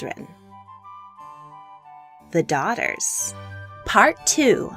children. The daughters. Part 2.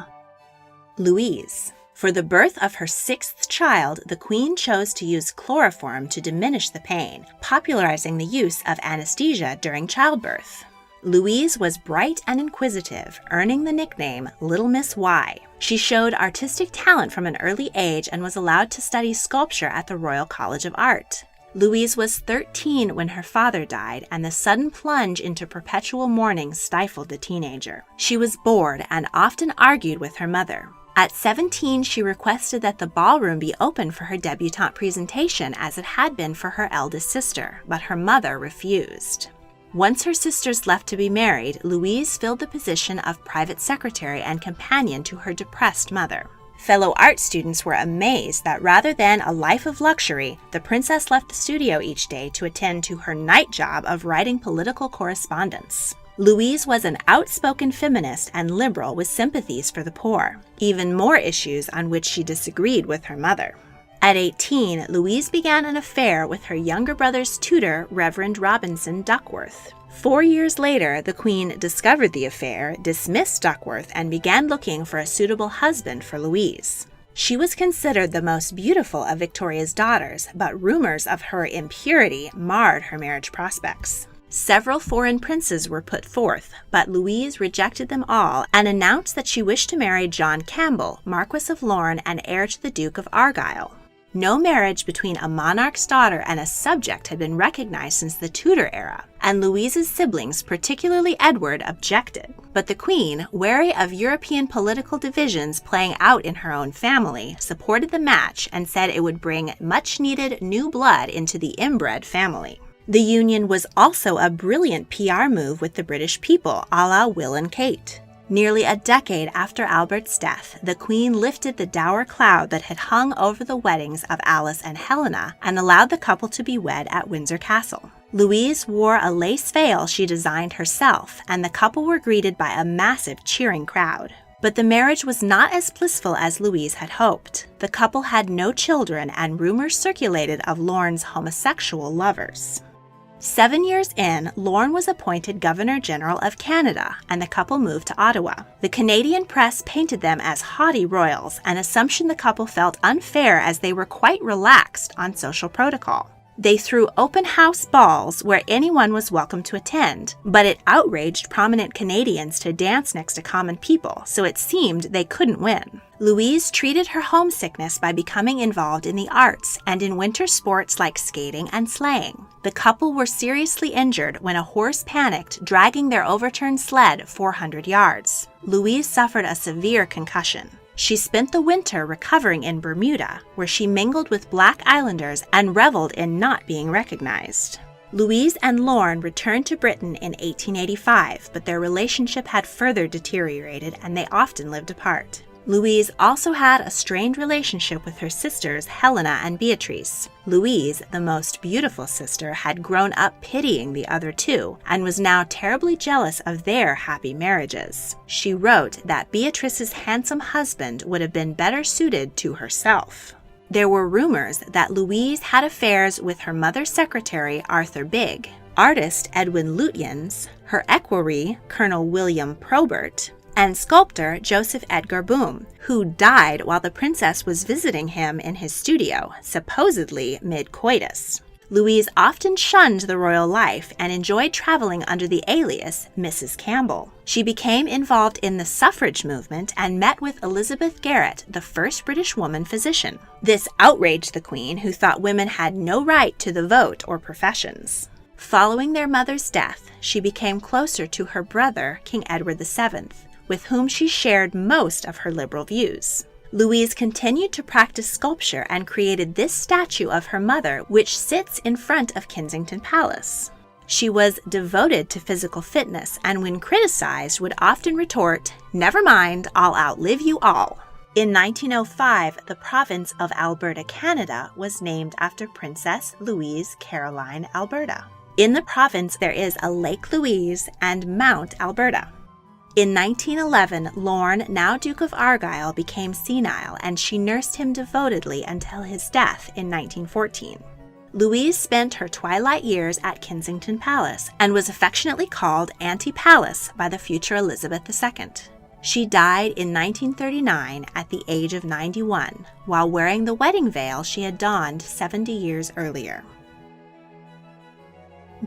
Louise. For the birth of her 6th child, the queen chose to use chloroform to diminish the pain, popularizing the use of anesthesia during childbirth. Louise was bright and inquisitive, earning the nickname Little Miss Y. She showed artistic talent from an early age and was allowed to study sculpture at the Royal College of Art. Louise was 13 when her father died, and the sudden plunge into perpetual mourning stifled the teenager. She was bored and often argued with her mother. At 17, she requested that the ballroom be open for her debutante presentation as it had been for her eldest sister, but her mother refused. Once her sisters left to be married, Louise filled the position of private secretary and companion to her depressed mother. Fellow art students were amazed that rather than a life of luxury, the princess left the studio each day to attend to her night job of writing political correspondence. Louise was an outspoken feminist and liberal with sympathies for the poor, even more issues on which she disagreed with her mother. At 18, Louise began an affair with her younger brother's tutor, Reverend Robinson Duckworth. 4 years later, the Queen discovered the affair, dismissed Duckworth, and began looking for a suitable husband for Louise. She was considered the most beautiful of Victoria's daughters, but rumors of her impurity marred her marriage prospects. Several foreign princes were put forth, but Louise rejected them all and announced that she wished to marry John Campbell, Marquess of Lorne and heir to the Duke of Argyll. No marriage between a monarch's daughter and a subject had been recognized since the Tudor era, and Louise's siblings, particularly Edward, objected. But the Queen, wary of European political divisions playing out in her own family, supported the match and said it would bring much-needed new blood into the inbred family. The union was also a brilliant PR move with the British people, a la Will and Kate. Nearly a decade after Albert's death, the Queen lifted the dour cloud that had hung over the weddings of Alice and Helena and allowed the couple to be wed at Windsor Castle. Louise wore a lace veil she designed herself, and the couple were greeted by a massive cheering crowd. But the marriage was not as blissful as Louise had hoped. The couple had no children, and rumors circulated of Lorne's homosexual lovers. 7 years in, Lorne was appointed Governor-General of Canada, and the couple moved to Ottawa. The Canadian press painted them as haughty royals, an assumption the couple felt unfair as they were quite relaxed on social protocol. They threw open house balls where anyone was welcome to attend, but it outraged prominent Canadians to dance next to common people, so it seemed they couldn't win. Louise treated her homesickness by becoming involved in the arts and in winter sports like skating and sleighing. The couple were seriously injured when a horse panicked, dragging their overturned sled 400 yards. Louise suffered a severe concussion. She spent the winter recovering in Bermuda, where she mingled with Black Islanders and reveled in not being recognized. Louise and Lorne returned to Britain in 1885, but their relationship had further deteriorated and they often lived apart. Louise also had a strained relationship with her sisters Helena and Beatrice. Louise, the most beautiful sister, had grown up pitying the other two and was now terribly jealous of their happy marriages. She wrote that Beatrice's handsome husband would have been better suited to herself. There were rumors that Louise had affairs with her mother's secretary, Arthur Bigg, artist Edwin Lutyens, her equerry, Colonel William Probert, and sculptor Joseph Edgar Boom, who died while the princess was visiting him in his studio, supposedly mid-coitus. Louise often shunned the royal life and enjoyed traveling under the alias Mrs. Campbell. She became involved in the suffrage movement and met with Elizabeth Garrett, the first British woman physician. This outraged the Queen, who thought women had no right to the vote or professions. Following their mother's death, she became closer to her brother, King Edward VII, with whom she shared most of her liberal views. Louise continued to practice sculpture and created this statue of her mother, which sits in front of Kensington Palace. She was devoted to physical fitness and when criticized would often retort, "Never mind, I'll outlive you all." In 1905, the province of Alberta, Canada was named after Princess Louise Caroline Alberta. In the province, there is a Lake Louise and Mount Alberta. In 1911, Lorne, now Duke of Argyll, became senile, and she nursed him devotedly until his death in 1914. Louise spent her twilight years at Kensington Palace and was affectionately called Auntie Palace by the future Elizabeth II. She died in 1939 at the age of 91, while wearing the wedding veil she had donned 70 years earlier.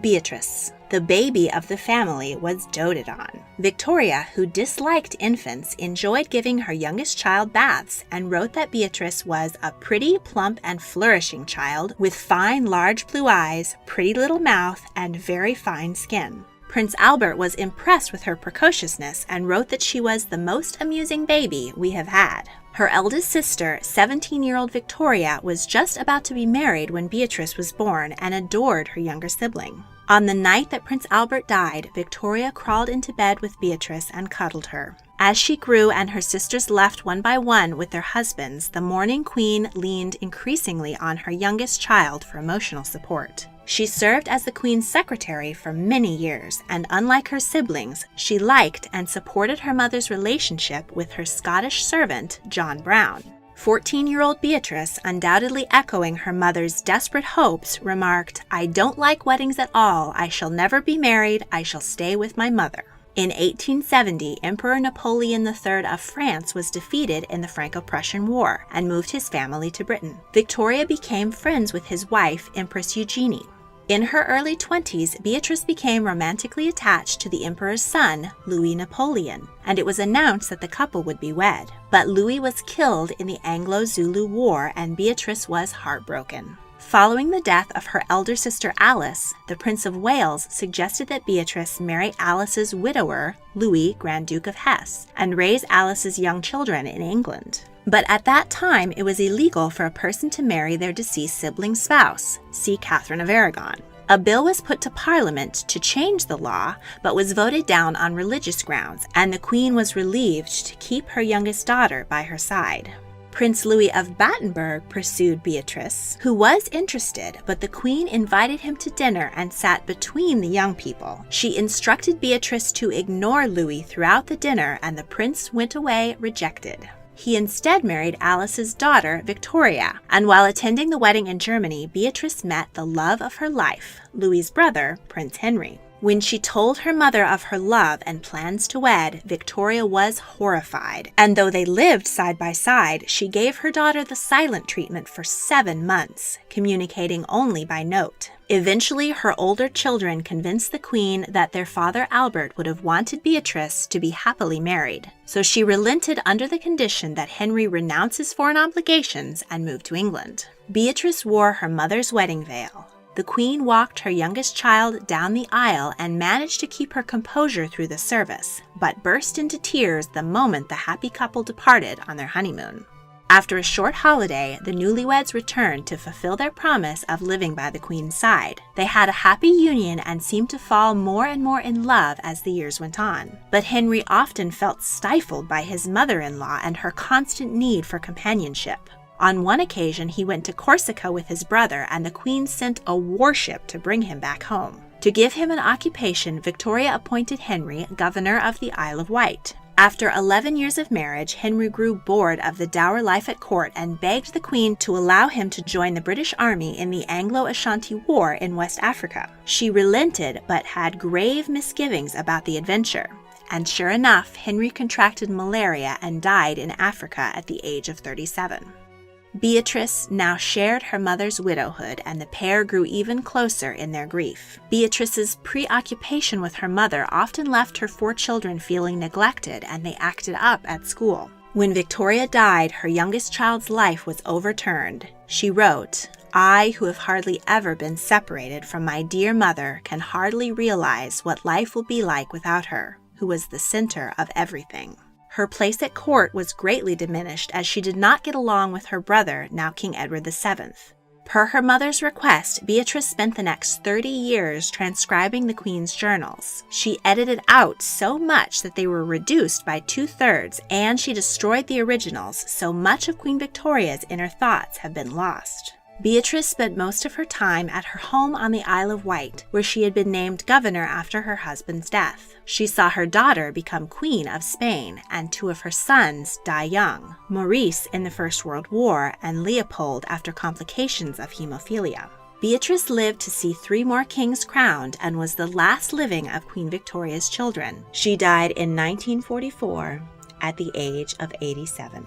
Beatrice. The baby of the family was doted on. Victoria, who disliked infants, enjoyed giving her youngest child baths and wrote that Beatrice was a pretty, plump, and flourishing child with fine, large blue eyes, pretty little mouth, and very fine skin. Prince Albert was impressed with her precociousness and wrote that she was the most amusing baby we have had. Her eldest sister, 17-year-old Victoria, was just about to be married when Beatrice was born and adored her younger sibling. On the night that Prince Albert died, Victoria crawled into bed with Beatrice and cuddled her. As she grew and her sisters left one by one with their husbands, the mourning queen leaned increasingly on her youngest child for emotional support. She served as the Queen's secretary for many years, and unlike her siblings, she liked and supported her mother's relationship with her Scottish servant, John Brown. 14-year-old Beatrice, undoubtedly echoing her mother's desperate hopes, remarked, "I don't like weddings at all. I shall never be married. I shall stay with my mother." In 1870, Emperor Napoleon III of France was defeated in the Franco-Prussian War and moved his family to Britain. Victoria became friends with his wife, Empress Eugenie. In her early 20s, Beatrice became romantically attached to the emperor's son, Louis Napoleon, and it was announced that the couple would be wed. But Louis was killed in the Anglo-Zulu War, and Beatrice was heartbroken. Following the death of her elder sister Alice, the Prince of Wales suggested that Beatrice marry Alice's widower, Louis, Grand Duke of Hesse, and raise Alice's young children in England. But at that time, it was illegal for a person to marry their deceased sibling's spouse. See Catherine of Aragon. A bill was put to Parliament to change the law, but was voted down on religious grounds, and the Queen was relieved to keep her youngest daughter by her side. Prince Louis of Battenberg pursued Beatrice, who was interested, but the Queen invited him to dinner and sat between the young people. She instructed Beatrice to ignore Louis throughout the dinner, and the prince went away rejected. He instead married Alice's daughter, Victoria, and while attending the wedding in Germany, Beatrice met the love of her life, Louis's brother, Prince Henry. When she told her mother of her love and plans to wed, Victoria was horrified, and though they lived side by side, she gave her daughter the silent treatment for 7 months, communicating only by note. Eventually, her older children convinced the Queen that their father Albert would have wanted Beatrice to be happily married, so she relented under the condition that Henry renounce his foreign obligations and move to England. Beatrice wore her mother's wedding veil. The Queen walked her youngest child down the aisle and managed to keep her composure through the service, but burst into tears the moment the happy couple departed on their honeymoon. After a short holiday, the newlyweds returned to fulfill their promise of living by the Queen's side. They had a happy union and seemed to fall more and more in love as the years went on. But Henry often felt stifled by his mother-in-law and her constant need for companionship. On one occasion, he went to Corsica with his brother, and the Queen sent a warship to bring him back home. To give him an occupation, Victoria appointed Henry governor of the Isle of Wight. After 11 years of marriage, Henry grew bored of the dour life at court and begged the Queen to allow him to join the British Army in the Anglo-Ashanti War in West Africa. She relented, but had grave misgivings about the adventure. And sure enough, Henry contracted malaria and died in Africa at the age of 37. Beatrice now shared her mother's widowhood, and the pair grew even closer in their grief. Beatrice's preoccupation with her mother often left her 4 children feeling neglected, and they acted up at school. When Victoria died, her youngest child's life was overturned. She wrote, "I, who have hardly ever been separated from my dear mother, can hardly realize what life will be like without her, who was the center of everything." Her place at court was greatly diminished as she did not get along with her brother, now King Edward VII. Per her mother's request, Beatrice spent the next 30 years transcribing the Queen's journals. She edited out so much that they were reduced by 2/3, and she destroyed the originals, so much of Queen Victoria's inner thoughts have been lost. Beatrice spent most of her time at her home on the Isle of Wight, where she had been named governor after her husband's death. She saw her daughter become Queen of Spain, and 2 of her sons die young, Maurice in the First World War and Leopold after complications of hemophilia. Beatrice lived to see 3 more kings crowned and was the last living of Queen Victoria's children. She died in 1944 at the age of 87.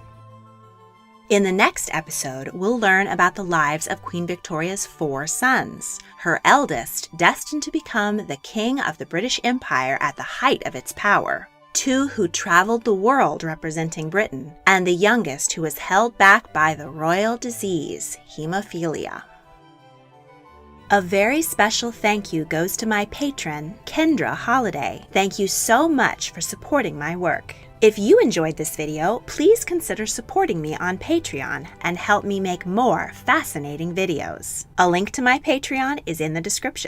In the next episode, we'll learn about the lives of Queen Victoria's 4 sons. Her eldest, destined to become the king of the British Empire at the height of its power. 2 who traveled the world representing Britain, and the youngest who was held back by the royal disease, hemophilia. A very special thank you goes to my patron, Kendra Holiday. Thank you so much for supporting my work. If you enjoyed this video, please consider supporting me on Patreon and help me make more fascinating videos. A link to my Patreon is in the description.